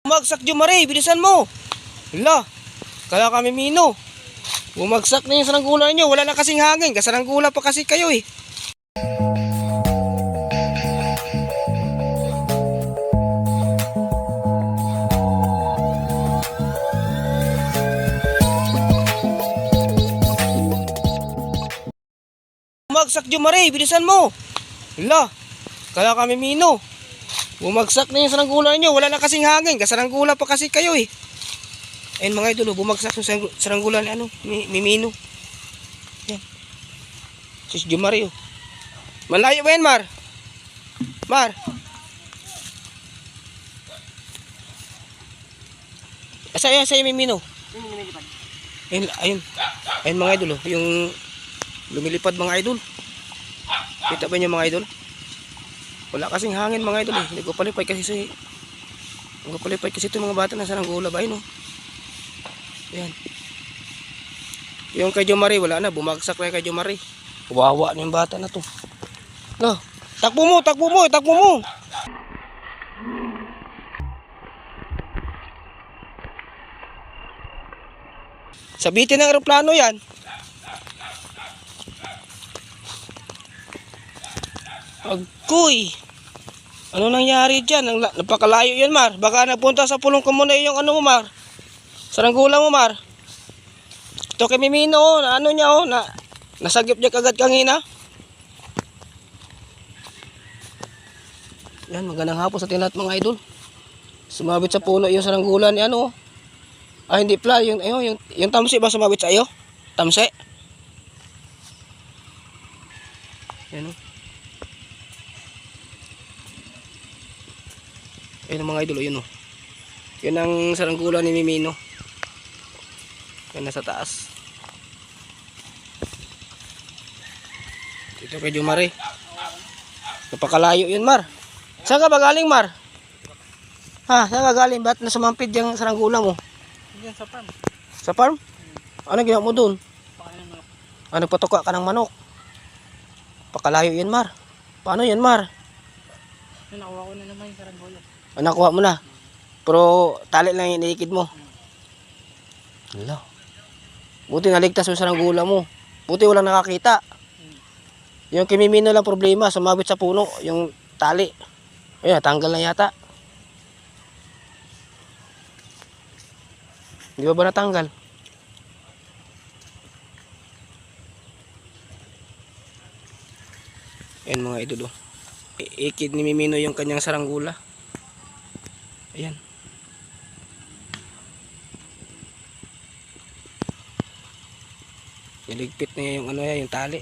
Bumagsak Jumare, bilisan mo. Hala, kaya kami mino. Bumagsak na yung saranggola nyo. Wala na kasing hangin. Kasaranggola pa kasi kayo eh. Bumagsak Jumare, bilisan mo. Hala, kaya kami mino. Bumagsak na yung saranggola nyo. Wala na kasing hangin. Kasaranggola pa kasi kayo eh. Ayun mga idol, bumagsak yung saranggola ni Mimino. Yan. Sus Jumare oh. Malayo ba yan, Mar? Mar? Sa'yo Mimino. Ayun mga idol oh. Yung lumilipad mga idol. Kita ba niyo mga idol? Wala kasing hangin mga idol eh. Hindi ko palipay kasi ito mga bata na saranggola ba yun oh. Yan. Yung kay Jumare wala na. Bumagsak na kay Jumare. Wawa na yung bata na to. No. Takbo mo. Sabitin ng aeroplano yan. Agkoy. Ano nangyari dyan? Napakalayo yan, Mar. Baka napunta sa pulong Kamunay yung ano mo, Mar. Saranggola mo, Mar. Ito kay Mimino, na ano niya, nasagip niya kagad kanina. Yan, magandang hapon sa tinat mga idol. Sumabit sa puno yung saranggola ni ano. Hindi pala, yung tamsi ba sumabit sa iyo? Tamsi? Yan o. Ayun mga idol, yun o. Yun ang saranggola ni Mimino. Yan nasa taas. Dito kay Jumare. Napakalayo yun, Mar. Saan ka ba galing, Mar? Saan ka galing? Ba't nasumampid yung saranggola mo? Diyan sa farm. Sa farm? Ano ginawa mo dun? Nagpatuka ka ng manok. Pakalayo yan, Mar. Paano yan, Mar? Nakuha ko na naman yung saranggola. Nakuha mo na. Pero tali lang yung inikid mo. Hala. Buti naligtas yung saranggola mo. Buti walang nakakita. Yung kay Mimino lang problema, sumabit sa puno, yung tali. Ayun, tanggal na yata. Di ba natanggal? Ayan mga idol. Ikid ni Mimino yung kanyang saranggola. Ayan. Niligpit niya yung yung tali.